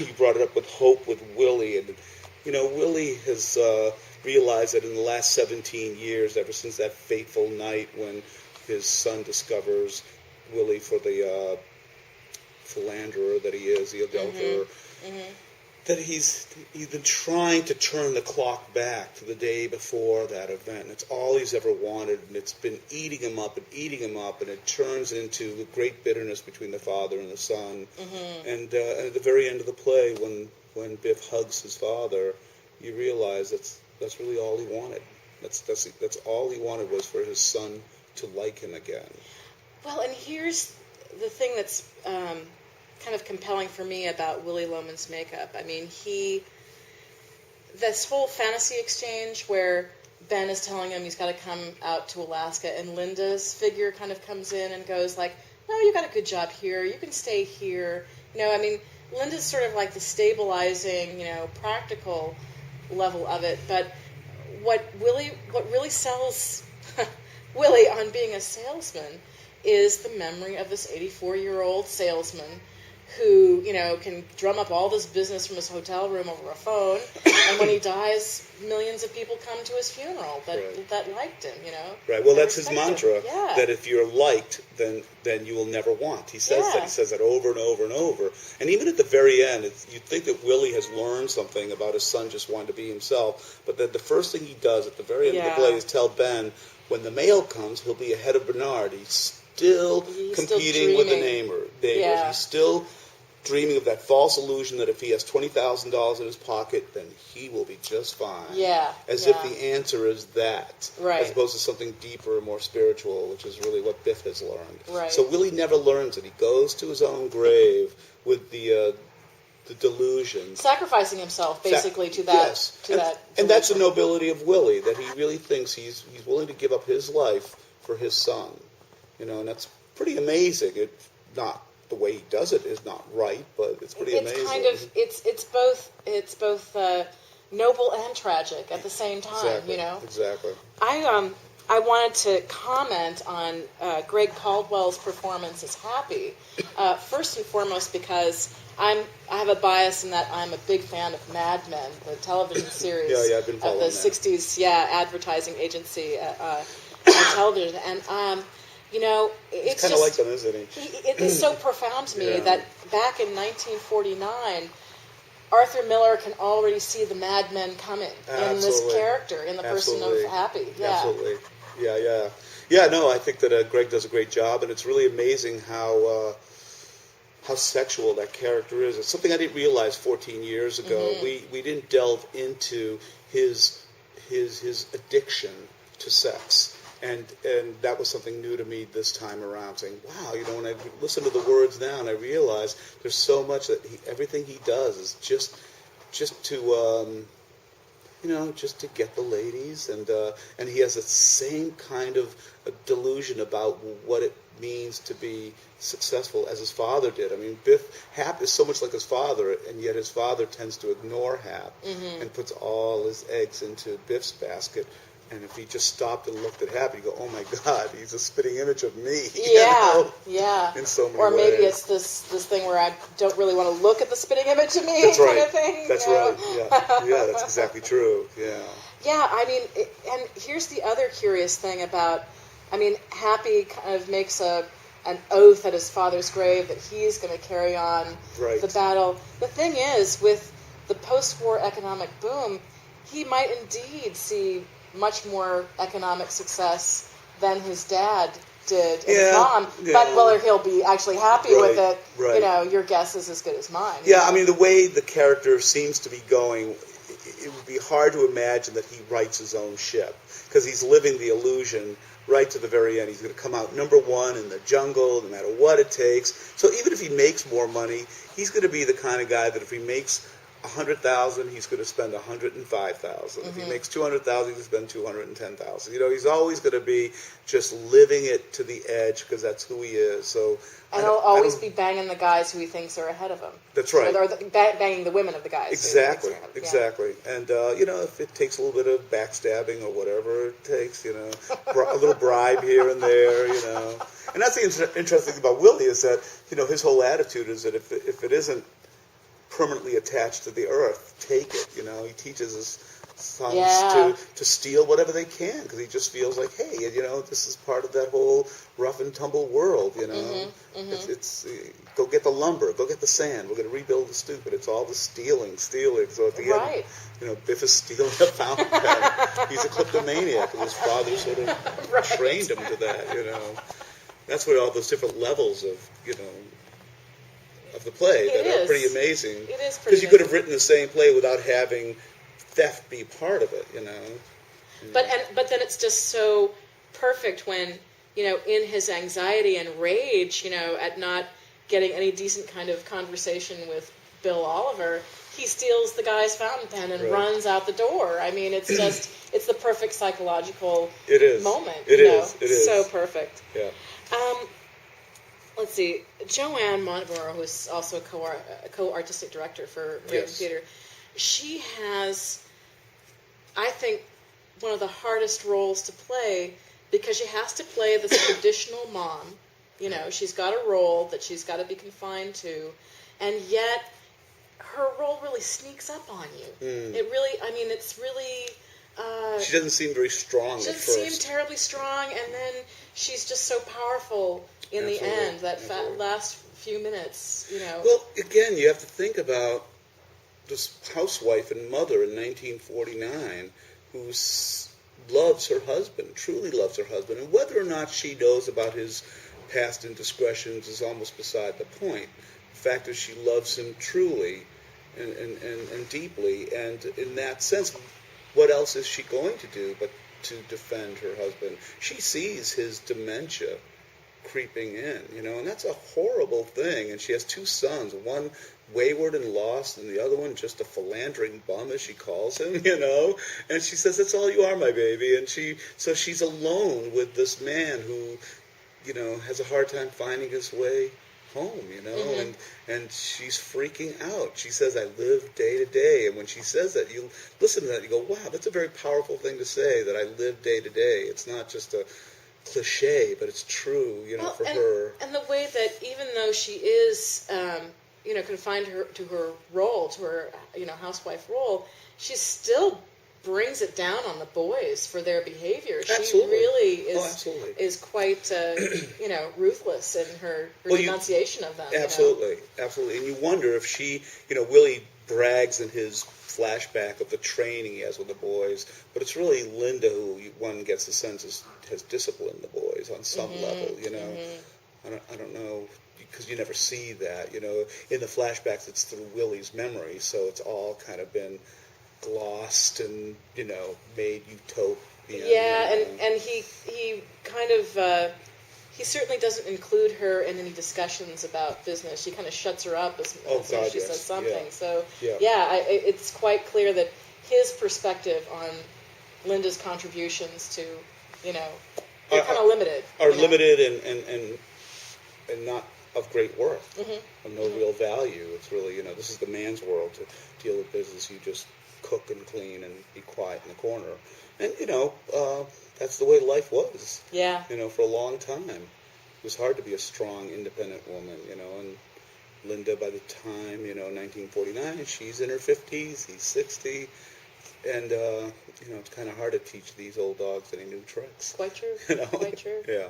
you brought it up with hope with Willie, and Willie has realized that in the last 17 years, ever since that fateful night when his son discovers Willie for the philanderer that he is, the adulterer, that he's been trying to turn the clock back to the day before that event. And it's all he's ever wanted, and it's been eating him up, and it turns into great bitterness between the father and the son. And at the very end of the play, when Biff hugs his father, you realize that's really all he wanted. That's all he wanted, was for his son to like him again. Well, and here's the thing that's kind of compelling for me about Willie Loman's makeup. I mean, this whole fantasy exchange where Ben is telling him he's got to come out to Alaska, and Linda's figure kind of comes in and goes like, no, you got a good job here, you can stay here. I mean, Linda's sort of like the stabilizing, practical level of it, but what really sells Willie on being a salesman is the memory of this 84-year-old salesman who, can drum up all this business from his hotel room over a phone, and when he dies, millions of people come to his funeral that liked him, Right. Well, that's his mantra, yeah. That if you're liked, then you will never want. He says that. He says that over and over and over. And even at the very end, you'd think that Willie has learned something about his son just wanting to be himself, but that the first thing he does at the very end of the play is tell Ben, when the mail comes, he'll be ahead of Bernard. He's still competing with the neighbors. Yeah. He's still dreaming of that false illusion that if he has $20,000 in his pocket, then he will be just fine. Yeah. As if the answer is that, right. As opposed to something deeper, more spiritual, which is really what Biff has learned. Right. So Willie never learns it. He goes to his own grave with the delusion, sacrificing himself basically to that. And that's the nobility of Willie, that he really thinks he's willing to give up his life for his son. And that's pretty amazing. Not the way he does it is not right, but it's pretty amazing. Kind of it's both noble and tragic at the same time. Exactly. I wanted to comment on Greg Caldwell's performance as Happy. First and foremost, because I have a bias in that I'm a big fan of Mad Men, the television series I've been following of the that. 60s, advertising agency on television, and it's kind of like them, isn't he? It is so profound to me that back in 1949, Arthur Miller can already see the Mad Men coming in this character, in the person of Happy. Yeah. Absolutely. Yeah, no, I think that Greg does a great job, and it's really amazing how sexual that character is. It's something I didn't realize 14 years ago. We didn't delve into his addiction to sex. And that was something new to me this time around, saying, wow, when I listen to the words now and I realize there's so much that everything he does is just to, just to get the ladies. And he has the same kind of delusion about what it means to be successful as his father did. I mean, Hap is so much like his father, and yet his father tends to ignore Hap and puts all his eggs into Biff's basket. And if he just stopped and looked at Hap, he'd go, oh my God, he's a spitting image of me. Yeah. In so many ways. Or maybe ways. it's this thing where I don't really want to look at the spitting image of me that's kind right. of thing. That's right. Yeah, that's exactly true. Yeah. Yeah, I mean, and here's the other curious thing about, Happy kind of makes an oath at his father's grave that he's going to carry on the battle. The thing is, with the post-war economic boom, he might indeed see much more economic success than his dad did and his mom. Yeah. But whether he'll be actually happy with it, right. Your guess is as good as mine. Yeah, the way the character seems to be going, it would be hard to imagine that he writes his own ship, because he's living the illusion right to the very end. He's going to come out number one in the jungle, no matter what it takes. So even if he makes more money, he's going to be the kind of guy that if he makes $100,000, he's going to spend $105,000. If he makes $200,000, he's going to spend $210,000. He's always going to be just living it to the edge, because that's who he is. So, and he'll always be banging the guys who he thinks are ahead of him. That's right. Or banging the women of the guys. Exactly. And if it takes a little bit of backstabbing or whatever it takes, a little bribe here and there, And that's the interesting thing about Willie, is that his whole attitude is that if it isn't permanently attached to the earth. Take it, you know. He teaches his sons Yeah. to steal whatever they can because he just feels like, hey, you know, this is part of that whole rough and tumble world, you know. It's go get the lumber, go get the sand. We're going to rebuild the stoop, but it's all the stealing. So at the end, you know, Biff is stealing a fountain pen. He's a kleptomaniac, and his father sort of trained him to that, you know. That's where all those different levels of, you know, of the play that are pretty amazing. It is pretty because you could have written the same play without having theft be part of it, you know. But then it's just so perfect when, you know, in his anxiety and rage, you know, at not getting any decent kind of conversation with Bill Oliver, he steals the guy's fountain pen and runs out the door. I mean, it's just, it's the perfect psychological moment. It is so perfect. Yeah. Let's see, Joanne Monteborough, who is also a co-artistic director for Raven Theater, she has, I think, one of the hardest roles to play because she has to play this traditional mom. You know, she's got a role that she's got to be confined to, and yet her role really sneaks up on you. It really, I mean, it's really... she doesn't seem very strong at first. She doesn't seem terribly strong, and then she's just so powerful in the end, that last few minutes, you know. Well, again, you have to think about this housewife and mother in 1949 who loves her husband, truly loves her husband, and whether or not she knows about his past indiscretions is almost beside the point. The fact is she loves him truly and deeply, and in that sense, what else is she going to do but to defend her husband? She sees his dementia creeping in, you know, and that's a horrible thing. And she has two sons, one wayward and lost, and the other one just a philandering bum, as she calls him, you know. And she says, "That's all you are, my baby." And so she's alone with this man who, you know, has a hard time finding his way home, you know, and she's freaking out. She says, "I live day to day." And when she says that, you listen to that, you go, wow, that's a very powerful thing to say, that I live day to day. It's not just a cliche, but it's true, you know, for her. And the way that even though she is, you know, confined to her role, to her, you know, housewife role, she still brings it down on the boys for their behavior. She really is quite, you know, ruthless in her denunciation of them. Absolutely, you know? Absolutely. And you wonder if she, you know, Willie brags in his flashback of the training he has with the boys, but it's really Linda who one gets the sense has disciplined the boys on some level, you know. I don't know, because you never see that, you know. In the flashbacks, it's through Willie's memory, so it's all kind of been glossed and, you know, made utopian. Yeah, and he kind of, he certainly doesn't include her in any discussions about business. She kind of shuts her up as soon as she says something. Yeah. So, it's quite clear that his perspective on Linda's contributions to, you know, they're kind of limited. Are limited and not of great worth, of no real value. It's really, you know, this is the man's world. To deal with business, you just cook and clean and be quiet in the corner. And, you know, that's the way life was. Yeah. You know, for a long time. It was hard to be a strong, independent woman, you know, and Linda, by the time, you know, 1949, she's in her 50s, he's 60, and, you know, it's kind of hard to teach these old dogs any new tricks. Quite true. You know? Quite true. Yeah.